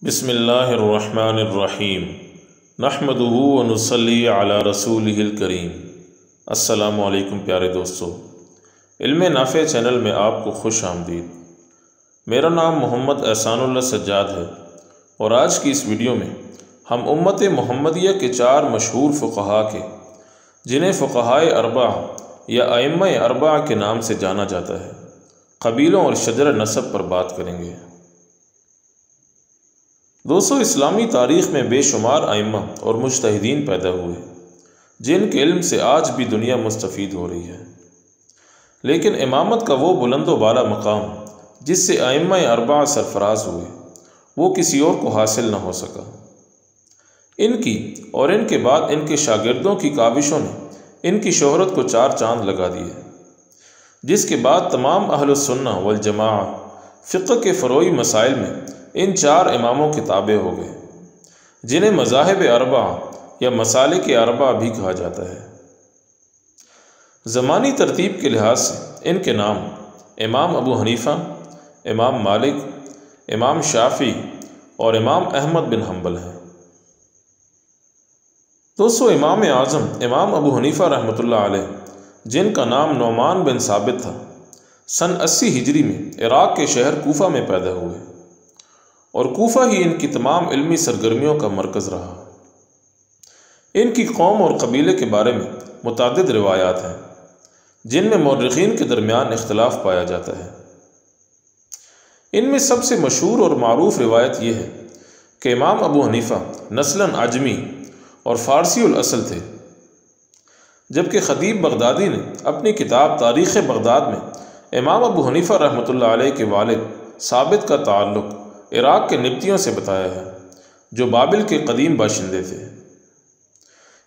بسم اللہ الرحمن الرحیم نحمدہ ونصلی علی رسولہ الکریم۔ السلام علیکم پیارے دوستو، علم نافع چینل میں آپ کو خوش آمدید۔ میرا نام محمد احسان اللہ سجاد ہے، اور آج کی اس ویڈیو میں ہم امت محمدیہ کے 4 مشہور فقہا کے، جنہیں فقہائے اربعہ یا ائمہ اربعہ کے نام سے جانا جاتا ہے، قبیلوں اور شجر نسب پر بات کریں گے۔ دوستو، اسلامی تاریخ میں بے شمار ائمہ اور مجتہدین پیدا ہوئے جن کے علم سے آج بھی دنیا مستفید ہو رہی ہے، لیکن امامت کا وہ بلند و بالا مقام جس سے ائمہ اربعہ سرفراز ہوئے، وہ کسی اور کو حاصل نہ ہو سکا۔ ان کی اور ان کے بعد ان کے شاگردوں کی کاوشوں نے ان کی شہرت کو 4 چاند لگا دیے، جس کے بعد تمام اہل السنہ والجماعہ فقہ کے فروعی مسائل میں ان 4 اماموں کے تابع ہو گئے، جنہیں مذاہب اربعہ یا مسالک اربعہ بھی کہا جاتا ہے۔ زمانی ترتیب کے لحاظ سے ان کے نام امام ابو حنیفہ، امام مالک، امام شافعی اور امام احمد بن حنبل ہیں۔ دوستو، امام اعظم امام ابو حنیفہ رحمۃ اللہ علیہ، جن کا نام نعمان بن ثابت تھا، سن 80 ہجری میں عراق کے شہر کوفہ میں پیدا ہوئے، اور کوفہ ہی ان کی تمام علمی سرگرمیوں کا مرکز رہا۔ ان کی قوم اور قبیلے کے بارے میں متعدد روایات ہیں، جن میں مورخین کے درمیان اختلاف پایا جاتا ہے۔ ان میں سب سے مشہور اور معروف روایت یہ ہے کہ امام ابو حنیفہ نسلاً عجمی اور فارسی الاصل تھے، جبکہ خطیب بغدادی نے اپنی کتاب تاریخ بغداد میں امام ابو حنیفہ رحمۃ اللہ علیہ کے والد ثابت کا تعلق عراق کے نبطیوں سے بتایا ہے، جو بابل کے قدیم باشندے تھے۔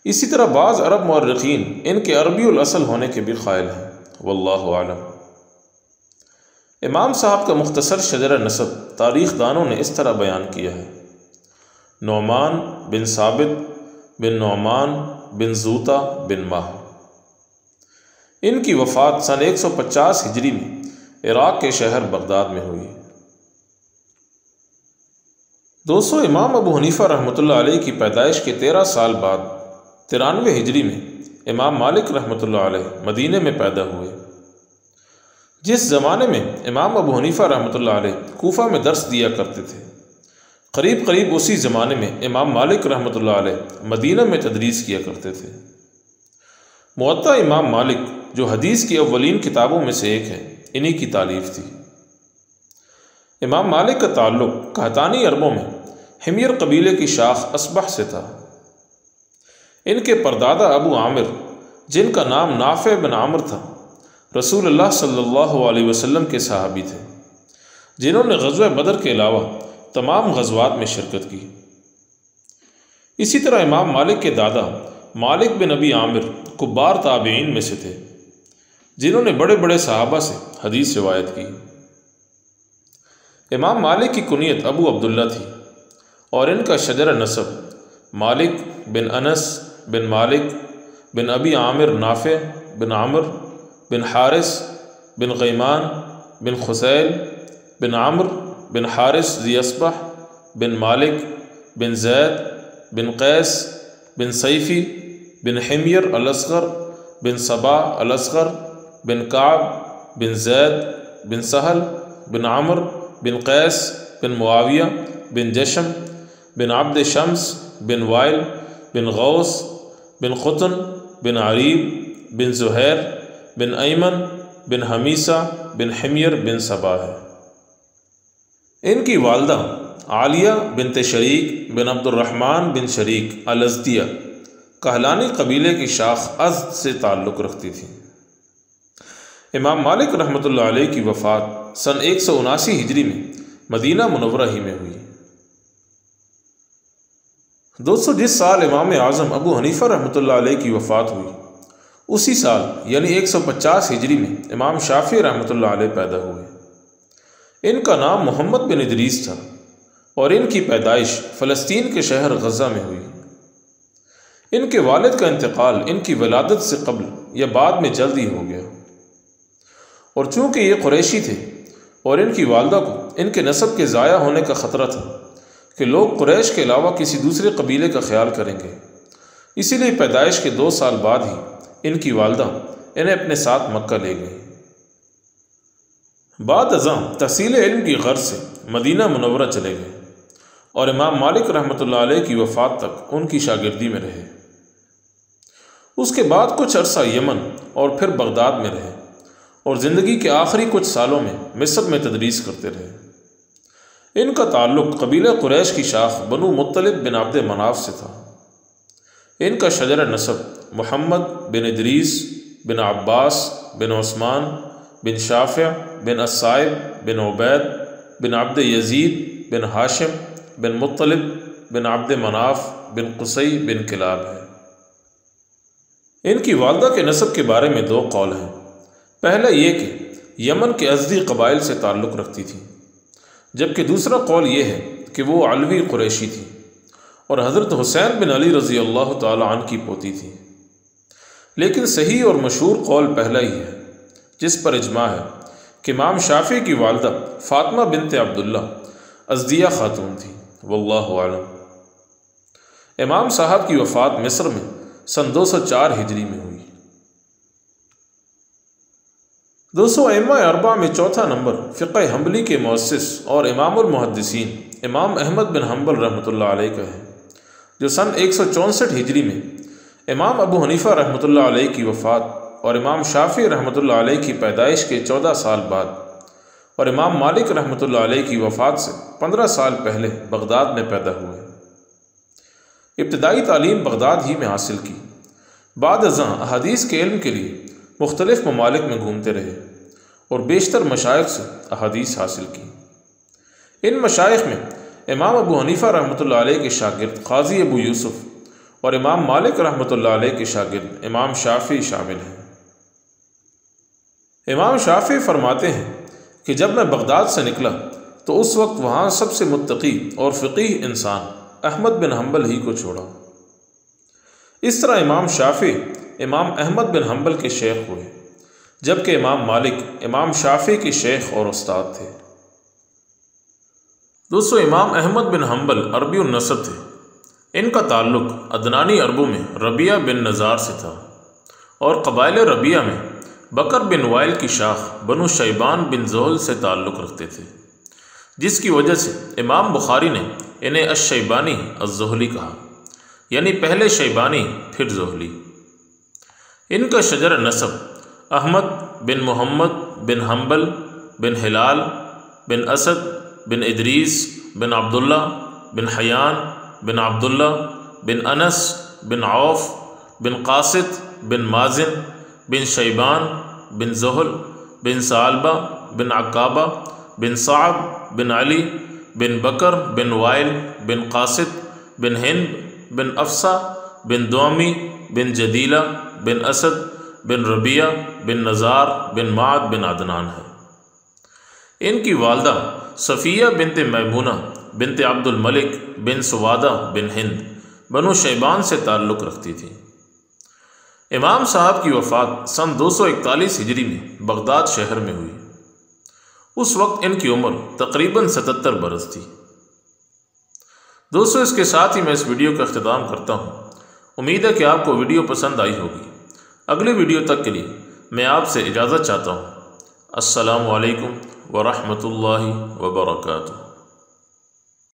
اسی طرح بعض عرب مورخین ان کے عربی الاصل ہونے کے بھی قائل ہیں، واللہ اعلم۔ امام صاحب کا مختصر شجرہ نسب تاریخ دانوں نے اس طرح بیان کیا ہے: نعمان بن ثابت بن نعمان بن زوطا بن ماہ۔ ان کی وفات سن 150 ہجری میں عراق کے شہر بغداد میں ہوئی۔ دوستو، امام ابو حنیفہ رحمۃ اللہ علیہ کی پیدائش کے 13 سال بعد 93 ہجری میں امام مالک رحمۃ اللہ علیہ مدینے میں پیدا ہوئے۔ جس زمانے میں امام ابو حنیفہ رحمۃ اللہ علیہ کوفہ میں درس دیا کرتے تھے، قریب اسی زمانے میں امام مالک رحمۃ اللہ علیہ مدینہ میں تدریس کیا کرتے تھے۔ موطا امام مالک، جو حدیث کی اولین کتابوں میں سے ایک ہے، انہی کی تالیف تھی۔ امام مالک کا تعلق قحطانی عربوں میں حمیر قبیلے کی شاخ اصبح سے تھا۔ ان کے پردادا ابو عامر، جن کا نام نافع بن عامر تھا، رسول اللہ صلی اللہ علیہ وسلم کے صحابی تھے، جنہوں نے غزوہ بدر کے علاوہ تمام غزوات میں شرکت کی۔ اسی طرح امام مالک کے دادا مالک بن ابی عامر کبار تابعین میں سے تھے، جنہوں نے بڑے بڑے صحابہ سے حدیث روایت کی۔ امام مالک کی کنیت ابو عبداللہ تھی، اور ان کا شجرہ نسب مالک بن انس بن مالک بن ابی عامر نافع بن عمر بن حارث بن غیمان بن خسیل بن عمر بن حارث ذی اصبح بن مالک بن زید بن قیس بن سیفی بن حمیر الاصغر بن صبا الاصغر بن کعب بن زید بن سہل بن عمر بن قیس بن معاویہ بن جشم بن عبد شمس بن وائل بن غوث بن قطن بن عریب بن زہیر بن ایمن بن حمیسہ بن حمیر بن صبا ہے۔ ان کی والدہ عالیہ بنت شریک بن عبد الرحمن بن شریک الازدیہ کہلانی قبیلے کی شاخ ازد سے تعلق رکھتی تھی۔ امام مالک رحمۃ اللہ علیہ کی وفات سن 179 ہجری میں مدینہ منورہ ہی میں ہوئی۔ دوستو، جس سال امام اعظم ابو حنیفہ رحمۃ اللہ علیہ کی وفات ہوئی، اسی سال یعنی 150 ہجری میں امام شافعی رحمۃ اللہ علیہ پیدا ہوئے۔ ان کا نام محمد بن ادریس تھا، اور ان کی پیدائش فلسطین کے شہر غزہ میں ہوئی۔ ان کے والد کا انتقال ان کی ولادت سے قبل یا بعد میں جلد ہی ہو گیا، اور چونکہ یہ قریشی تھے اور ان کی والدہ کو ان کے نسب کے ضائع ہونے کا خطرہ تھا، کہ لوگ قریش کے علاوہ کسی دوسرے قبیلے کا خیال کریں گے، اسی لیے پیدائش کے 2 سال بعد ہی ان کی والدہ انہیں اپنے ساتھ مکہ لے گئی۔ بعد ازاں تحصیل علم کی غرض سے مدینہ منورہ چلے گئے اور امام مالک رحمۃ اللہ علیہ کی وفات تک ان کی شاگردی میں رہے۔ اس کے بعد کچھ عرصہ یمن اور پھر بغداد میں رہے اور زندگی کے آخری کچھ سالوں میں مصر میں تدریس کرتے رہے۔ ان کا تعلق قبیلہ قریش کی شاخ بنو مطلب بن عبد مناف سے تھا۔ ان کا شجرہ نسب محمد بن ادریس بن عباس بن عثمان بن شافع بن الصائب بن عبید بن عبد یزید بن ہاشم بن مطلب بن عبد مناف بن قصی بن کلاب ہے۔ ان کی والدہ کے نسب کے بارے میں 2 قول ہیں۔ پہلا یہ کہ یمن کے ازدی قبائل سے تعلق رکھتی تھی، جبکہ دوسرا قول یہ ہے کہ وہ علوی قریشی تھی اور حضرت حسین بن علی رضی اللہ تعالی عنہ کی پوتی تھی۔ لیکن صحیح اور مشہور قول پہلا ہی ہے، جس پر اجماع ہے کہ امام شافعی کی والدہ فاطمہ بنت عبداللہ ازدیہ خاتون تھی، واللہ اعلم۔ امام صاحب کی وفات مصر میں سن 204 ہجری میں ہوئی۔ دوستو، ائمہ اربعہ میں چوتھا نمبر فقہ حنبلی کے مؤسس اور امام المحدثین امام احمد بن حنبل رحمۃ اللہ علیہ کا ہے، جو سن 164 ہجری میں امام ابو حنیفہ رحمۃ اللہ علیہ کی وفات اور امام شافعی رحمۃ اللہ علیہ کی پیدائش کے 14 سال بعد اور امام مالک رحمۃ اللہ علیہ کی وفات سے 15 سال پہلے بغداد میں پیدا ہوئے۔ ابتدائی تعلیم بغداد ہی میں حاصل کی۔ بعد ازاں احادیث کے علم کے لیے مختلف ممالک میں گھومتے رہے اور بیشتر مشائخ سے احادیث حاصل کی۔ ان مشائخ میں امام ابو حنیفہ رحمۃ اللہ علیہ کے شاگرد قاضی ابو یوسف اور امام مالک رحمۃ اللہ علیہ کے شاگرد امام شافعی شامل ہیں۔ امام شافعی فرماتے ہیں کہ جب میں بغداد سے نکلا تو اس وقت وہاں سب سے متقی اور فقیہ انسان احمد بن حنبل ہی کو چھوڑا۔ اس طرح امام شافعی امام احمد بن حنبل کے شیخ ہوئے، جبکہ امام مالک امام شافعی کے شیخ اور استاد تھے۔ دوستو، امام احمد بن حنبل عربی النسب تھے۔ ان کا تعلق عدنانی عربوں میں ربیعہ بن نزار سے تھا اور قبائل ربیعہ میں بکر بن وائل کی شاخ بنو شیبان بن زحل سے تعلق رکھتے تھے، جس کی وجہ سے امام بخاری نے انہیں الشیبانی الزحلی کہا، یعنی پہلے شیبانی پھر زحلی۔ ان کا شجرہ نسب احمد بن محمد بن حنبل بن ہلال بن اسد بن ادریس بن عبداللہ بن حیان بن عبداللہ بن انس بن عوف بن قاسط بن مازن بن شیبان بن زحل بن ثعلبہ بن عکابہ بن صعب بن علی بن بکر بن وائل بن قاسط بن ہند بن افسا بن دومی بن جدیلہ بن اسد بن ربیعہ بن نزار بن معد بن عدنان ہے۔ ان کی والدہ صفیہ بنت میمونہ بنت عبد الملک بن سوادہ بن ہند بنو شیبان سے تعلق رکھتی تھی۔ امام صاحب کی وفات سن 241 ہجری میں بغداد شہر میں ہوئی۔ اس وقت ان کی عمر تقریباً 77 برس تھی۔ دوستو، اس کے ساتھ ہی میں اس ویڈیو کا اختتام کرتا ہوں۔ امید ہے کہ آپ کو ویڈیو پسند آئی ہوگی۔ اگلی ویڈیو تک کے لیے میں آپ سے اجازت چاہتا ہوں۔ السلام علیکم ورحمۃ اللہ وبرکاتہ۔